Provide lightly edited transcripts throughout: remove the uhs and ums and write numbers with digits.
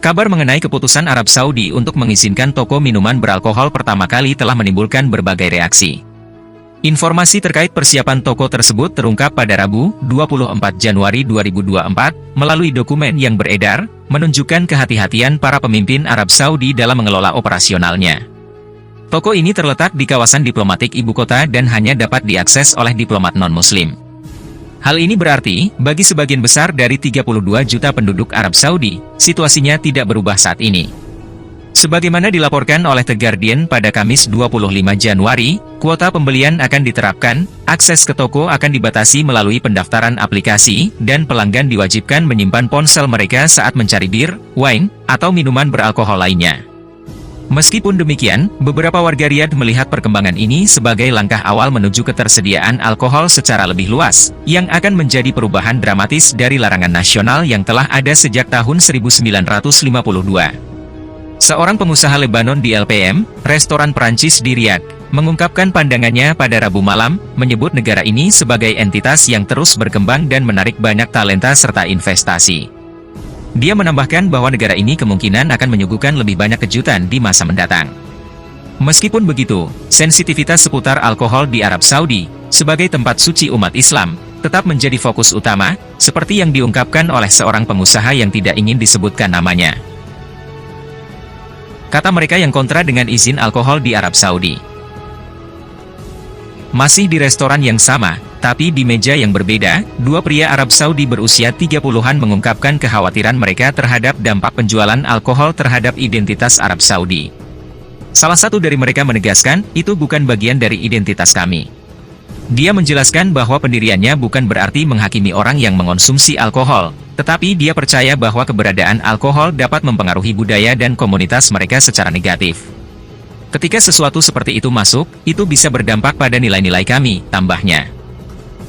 Kabar mengenai keputusan Arab Saudi untuk mengizinkan toko minuman beralkohol pertama kali telah menimbulkan berbagai reaksi. Informasi terkait persiapan toko tersebut terungkap pada Rabu, 24 Januari 2024, melalui dokumen yang beredar, menunjukkan kehati-hatian para pemimpin Arab Saudi dalam mengelola operasionalnya. Toko ini terletak di kawasan diplomatik ibu kota dan hanya dapat diakses oleh diplomat non-muslim. Hal ini berarti, bagi sebagian besar dari 32 juta penduduk Arab Saudi, situasinya tidak berubah saat ini. Sebagaimana dilaporkan oleh The Guardian pada Kamis 25 Januari, kuota pembelian akan diterapkan, akses ke toko akan dibatasi melalui pendaftaran aplikasi, dan pelanggan diwajibkan menyimpan ponsel mereka saat mencari bir, wine, atau minuman beralkohol lainnya. Meskipun demikian, beberapa warga Riyadh melihat perkembangan ini sebagai langkah awal menuju ketersediaan alkohol secara lebih luas, yang akan menjadi perubahan dramatis dari larangan nasional yang telah ada sejak tahun 1952. Seorang pengusaha Lebanon di LPM, restoran Perancis di Riyadh, mengungkapkan pandangannya pada Rabu malam, menyebut negara ini sebagai entitas yang terus berkembang dan menarik banyak talenta serta investasi. Dia menambahkan bahwa negara ini kemungkinan akan menyuguhkan lebih banyak kejutan di masa mendatang. Meskipun begitu, sensitivitas seputar alkohol di Arab Saudi, sebagai tempat suci umat Islam, tetap menjadi fokus utama, seperti yang diungkapkan oleh seorang pengusaha yang tidak ingin disebutkan namanya. Kata mereka yang kontra dengan izin alkohol di Arab Saudi. Masih di restoran yang sama, tapi di meja yang berbeda, dua pria Arab Saudi berusia 30-an mengungkapkan kekhawatiran mereka terhadap dampak penjualan alkohol terhadap identitas Arab Saudi. Salah satu dari mereka menegaskan, itu bukan bagian dari identitas kami. Dia menjelaskan bahwa pendiriannya bukan berarti menghakimi orang yang mengonsumsi alkohol, tetapi dia percaya bahwa keberadaan alkohol dapat mempengaruhi budaya dan komunitas mereka secara negatif. Ketika sesuatu seperti itu masuk, itu bisa berdampak pada nilai-nilai kami, tambahnya.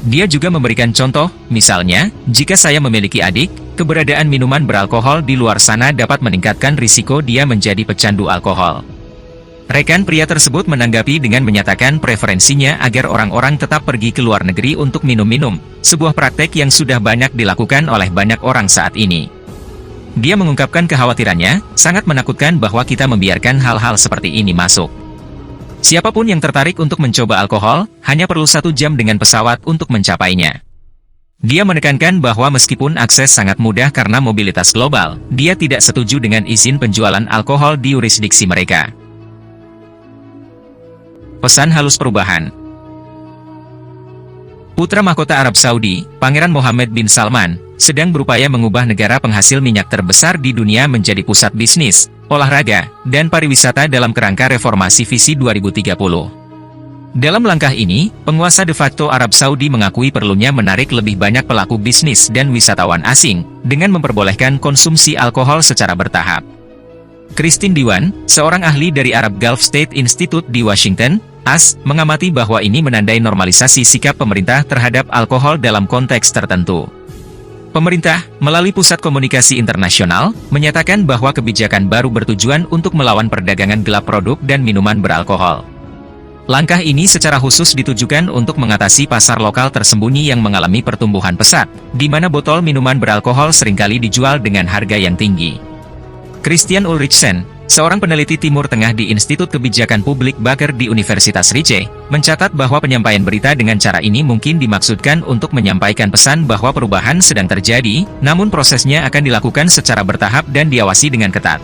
Dia juga memberikan contoh, misalnya, jika saya memiliki adik, keberadaan minuman beralkohol di luar sana dapat meningkatkan risiko dia menjadi pecandu alkohol. Rekan pria tersebut menanggapi dengan menyatakan preferensinya agar orang-orang tetap pergi ke luar negeri untuk minum-minum, sebuah praktek yang sudah banyak dilakukan oleh banyak orang saat ini. Dia mengungkapkan kekhawatirannya, sangat menakutkan bahwa kita membiarkan hal-hal seperti ini masuk. Siapapun yang tertarik untuk mencoba alkohol, hanya perlu 1 jam dengan pesawat untuk mencapainya. Dia menekankan bahwa meskipun akses sangat mudah karena mobilitas global, dia tidak setuju dengan izin penjualan alkohol di yurisdiksi mereka. Pesan halus perubahan. Putra mahkota Arab Saudi, Pangeran Mohammed bin Salman, sedang berupaya mengubah negara penghasil minyak terbesar di dunia menjadi pusat bisnis, olahraga, dan pariwisata dalam kerangka reformasi visi 2030. Dalam langkah ini, penguasa de facto Arab Saudi mengakui perlunya menarik lebih banyak pelaku bisnis dan wisatawan asing, dengan memperbolehkan konsumsi alkohol secara bertahap. Christine Diwan, seorang ahli dari Arab Gulf State Institute di Washington, AS, mengamati bahwa ini menandai normalisasi sikap pemerintah terhadap alkohol dalam konteks tertentu. Pemerintah, melalui Pusat Komunikasi Internasional, menyatakan bahwa kebijakan baru bertujuan untuk melawan perdagangan gelap produk dan minuman beralkohol. Langkah ini secara khusus ditujukan untuk mengatasi pasar lokal tersembunyi yang mengalami pertumbuhan pesat, di mana botol minuman beralkohol seringkali dijual dengan harga yang tinggi. Christian Ulrichsen, seorang peneliti Timur Tengah di Institut Kebijakan Publik Baker di Universitas Rice, mencatat bahwa penyampaian berita dengan cara ini mungkin dimaksudkan untuk menyampaikan pesan bahwa perubahan sedang terjadi, namun prosesnya akan dilakukan secara bertahap dan diawasi dengan ketat.